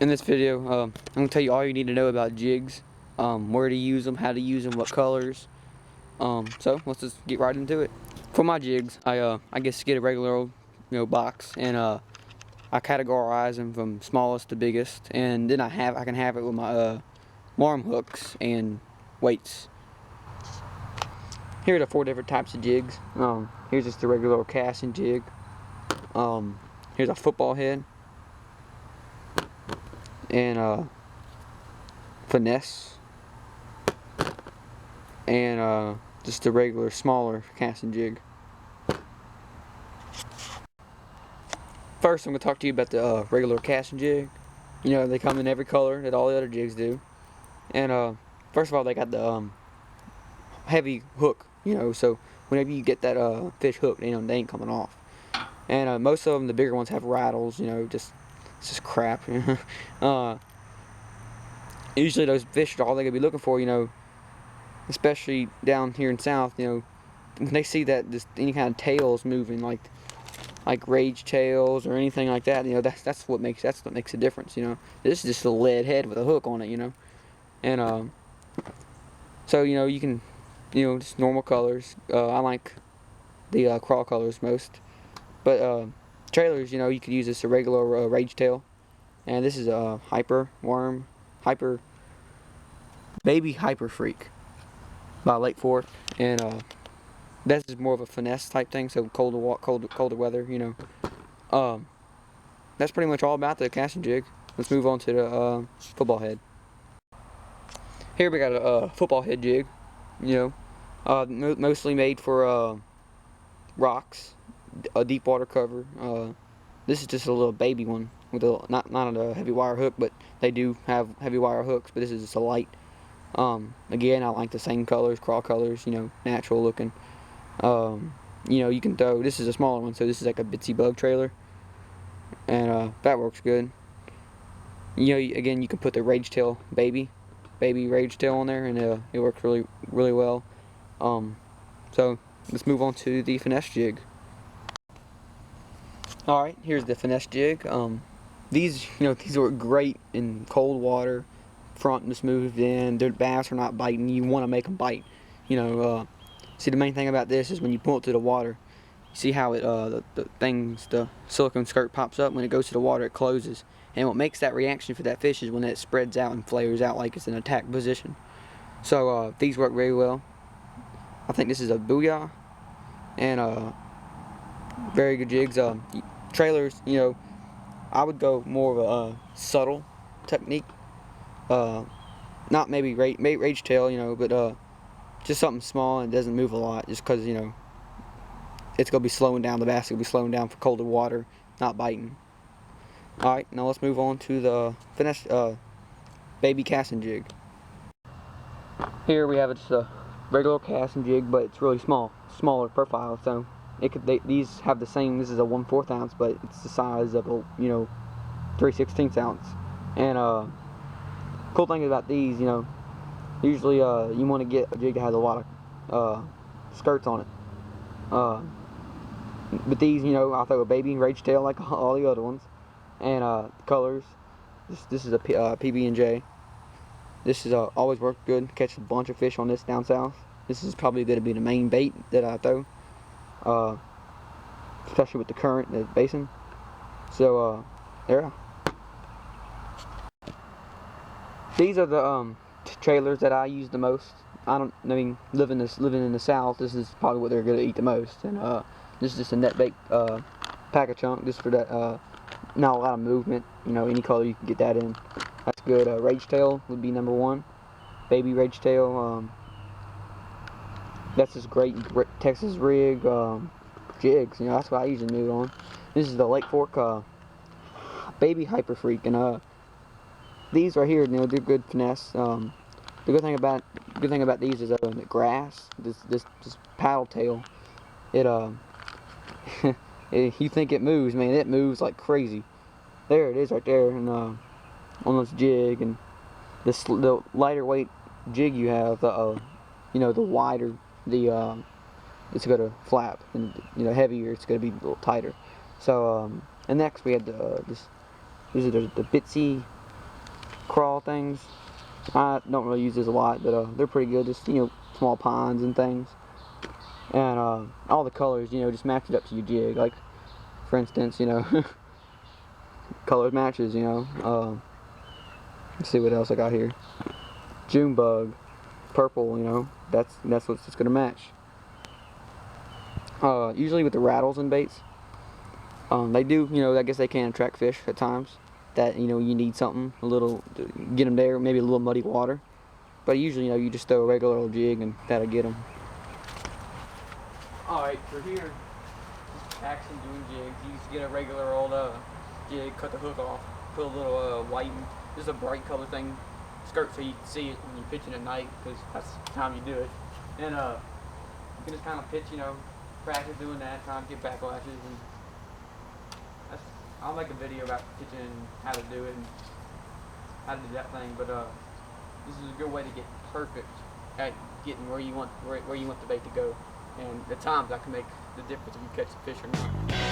In this video, I'm going to tell you all you need to know about jigs, where to use them, how to use them, what colors. So let's just get right into it. For my jigs, I guess get a regular old, box, and I categorize them from smallest to biggest, and then I can have it with my worm hooks and weights. Here are the 4 different types of jigs. Here's just the regular old casting jig. Here's a football head. And finesse, and just a regular smaller casting jig. First, I'm going to talk to you about the regular casting jig. They come in every color that all the other jigs do. And first of all, they got the heavy hook, so whenever you get that fish hooked, they ain't coming off. And most of them, the bigger ones, have rattles, it's just crap. Usually those fish are all they're going to be looking for, especially down here in South, when they see that any kind of tails moving, like rage tails or anything like that, that's what makes a difference. This is just a lead head with a hook on it, and so you can, just normal colors. I like the crawl colors most, but trailers, you could use this a regular rage tail, and this is a baby hyper freak by Lake Fork, and this is more of a finesse type thing. So colder weather, that's pretty much all about the casting jig. Let's move on to the football head. Here we got a football head jig, mostly made for rocks, a deep water cover. This is just a little baby one with not a heavy wire hook, but they do have heavy wire hooks. But this is just a light. Again, I like the same colors, crawl colors, natural looking. You can throw, this is a smaller one, so this is like a bitsy bug trailer, and that works good. Again, you can put the rage tail baby rage tail on there, and it works really well. So let's move on to the finesse jig. Alright, here's the finesse jig. These work great in cold water, front and smoothed in. Their bass are not biting. You want to make them bite. See, the main thing about this is when you pull it to the water, you see how it the silicone skirt pops up. When it goes to the water, it closes. And what makes that reaction for that fish is when it spreads out and flares out like it's in attack position. So these work very well. I think this is a booyah, and very good jigs. Trailers, I would go more of a subtle technique. Not maybe rage tail, but just something small and doesn't move a lot, just because it's gonna be slowing down. The bass will be slowing down for colder water, not biting. All right, now let's move on to the finesse baby casting jig. Here we have it's a regular casting jig, but it's really smaller profile. So these have the same. This is a 1/4 ounce, but it's the size of a 3/16 ounce. And cool thing about these, usually you want to get a jig that has a lot of skirts on it. But these, I'll throw a baby rage tail like all the other ones. And colors. This is a PB&J. This is always worked good. Catch a bunch of fish on this down south. This is probably going to be the main bait that I throw, especially with the current in the basin. So yeah. These are the trailers that I use the most. Living in the south, this is probably what they're going to eat the most. And this is just a net bait pack of chunk, just for that. Not a lot of movement, any color you can get that in. That's good. Rage tail would be number 1. Baby rage tail. That's just great Texas rig jigs. That's what I usually move on. This is the Lake Fork baby hyper freak, and these right here, they're good finesse. The good thing about these is the grass. This paddle tail. It you think it moves, man, it moves like crazy. There it is right there, and on this jig, and the lighter weight jig you have, the wider it's gonna flap, and heavier, it's gonna be a little tighter. So and next we had these are the bitsy crawl things. I don't really use this a lot, but they're pretty good. Just, you know, small ponds and things. And all the colors, you know, just match it up to your jig. Like, for instance, you know, color matches, you know. Let's see what else I got here. June bug, purple, you know, that's what's just gonna match. Usually with the rattles and baits, they do, you know, I guess they can attract fish at times. That, you know, you need something a little to get them there, maybe a little muddy water. But usually, you know, you just throw a regular old jig and that'll get them. Alright, for here, action doing jigs, you just get a regular old jig, cut the hook off, put a little white, just a bright color thing, skirt so you can see it when you're pitching at night, because that's the time you do it. And you can just kind of pitch, you know, practice doing that, trying to get backlashes. And I'll make a video about pitching and how to do it and how to do that thing, but this is a good way to get perfect at getting where you want the bait to go, and at times that can make the difference if you catch the fish or not.